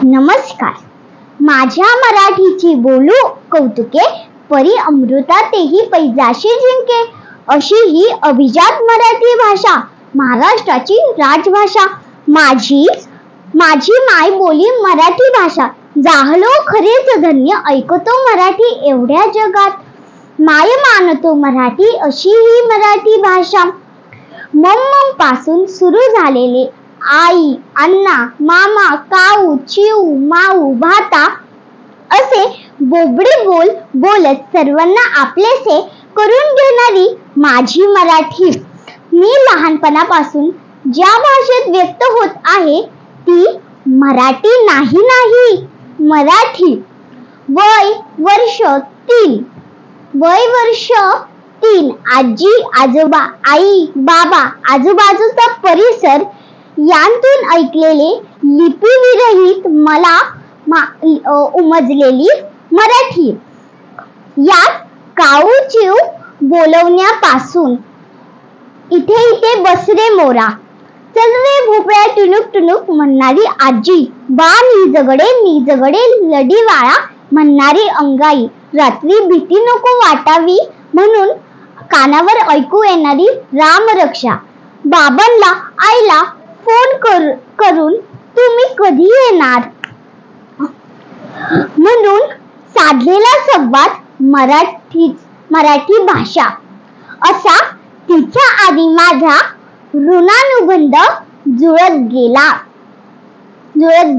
नमस्कार. माझ्या मराठीची बोलू कौतुके, परी अमृतातेही पैजाशी जिंके. अशी ही अभिजात मराठी भाषा, महाराष्ट्राची राजभाषा. माझी माय बोली मराठी भाषा. जाहलो खरेच धन्य, ऐकतो मराठी एवढ्या जगात. माय मानतो मराठी, अशी ही मराठी भाषा. मम पासून सुरू झालेले आई, अण्णा, मामा, काऊ, चिऊ, माऊ, भाता असे बोबडे बोल बोलत सर्वांना आपलेसे करून घेणारी माझी मराठी. मी लहानपणापासून ज्या भाषेत व्यक्त होत आहे ती मराठी नाही, मराठी. वय वर्ष 3. आजी, आजोबा, आई, बाबा, आजूबाजूचा परिसर यांतून ऐकलेले लिपीविरहित मला उमजलेली मराठी. यात काऊ चिऊ बोलवण्यापासून इथे बस रे मोरा, चल रे भोपळ्या टुनुक टुनुक म्हणणारी आजी, बा निजगडे लढीवाळा म्हणणारी अंगाई, रात्री भीती नको वाटावी म्हणून कानावर ऐकू येणारी रामरक्षा, बाबांना आईला फोन करून तुम्ही कधी येणार म्हणून साधलेला संवाद मराठी भाषा. असा तिच्या आधी माझा ऋणानुबंध जुळत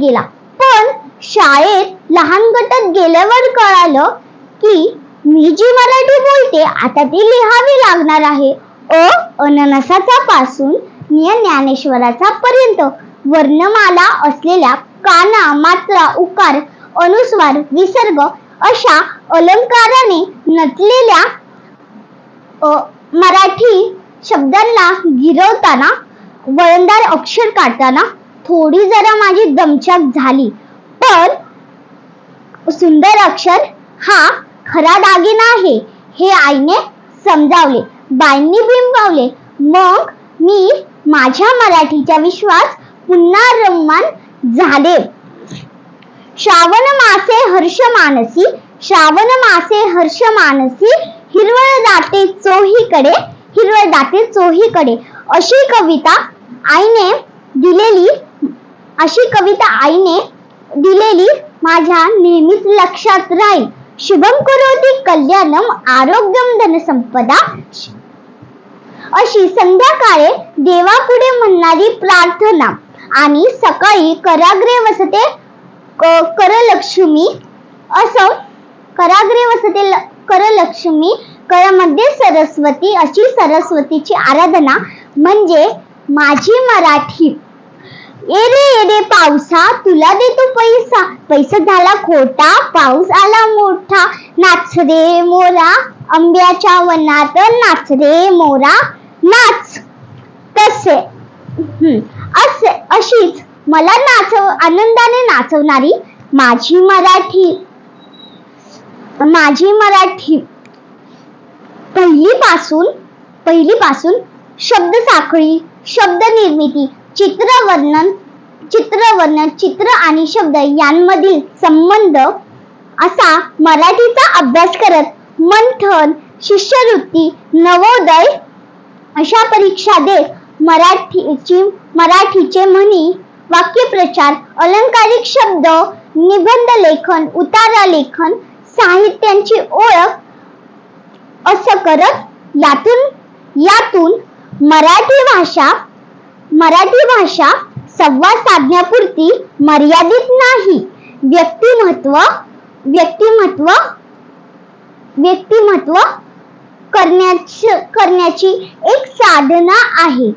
गेला. पण शाळेत लहान गटात गेल्यावर कळालं की मी जी मराठी बोलते आता ती लिहावी लागणार आहे. अननसाचा पासून ज्ञानेश्वराचा पर्यंत वर्णमाला असलेल्या काना, मात्रा, उकार, अनुस्वार, विसर्ग अशा अलंकाराने नटलेल्या मराठी शब्दांना गिरवताना, वळणदार अक्षर काढताना थोडी जरा माझी दमछाक झाली. पण सुंदर अक्षर हा खरा दागिना आहे हे आईने समजावले, बाईंनी बिंबवले. मग मी माझ्या मराठीचा विश्वास पुन्हा रममान झाले. श्रावण मासे हर्ष मानसी, हिरवळ दाटे चोहीकडे अशी कविता आईने दिलेली माझ्या नेहमीच लक्षात राहील. शुभम करोति कल्याणम आरोग्यम धनसंपदा अशी संध्याकाळी देवापुढे म्हणणारी प्रार्थना आणि सकाळी कराग्रे वसते करलक्ष्मी करमध्ये सरस्वती अशी सरस्वतीची आराधना म्हणजे माझी मराठी. येरे पावसा तुला देतो पैसा झाला खोटा, पाऊस आला मोठा, नाच रे मोरा आंब्याच्या वनात, नाच रे मोरा नाच. अशीच मला आनंदाने नाचवणारी माझी मराठी. पहिलीपासून शब्द साखळी, शब्द निर्मिती, चित्रवर्णन, चित्र आणि शब्द यांमधील संबंध असा मराठीचा अभ्यास करत मंथन, शिष्यवृत्ती, नवोदय अशा परीक्षा देत मराठीचे म्हणी, वाक्यप्रचार, अलंकारिक शब्द, निबंध लेखन, उतारा लेखन, साहित्यांची ओळख असं करत यातून मराठी भाषा संवाद साधण्यापुरती मर्यादित नाही, व्यक्तिमत्व करण्याची एक साधना आहे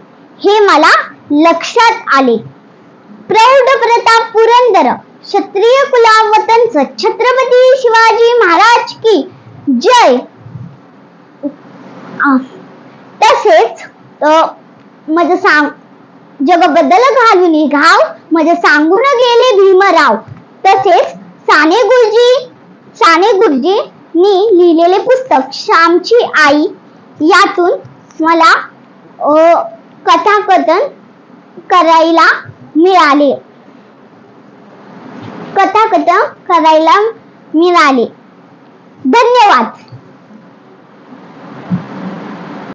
हे मला लक्षात आले. प्रौढ प्रताप पुरंदर क्षत्रिय कुलावतंस छत्रपती शिवाजी महाराज की जय. तसेच जगबद्दल घालून घाव माझे सांगून गेले भीमराव. तसेच साने गुरुजींनी लिहिलेले पुस्तक श्यामची आई यातून मला कथाकथन करायला मिळाले. कथाकथन करायला मिळाले. धन्यवाद.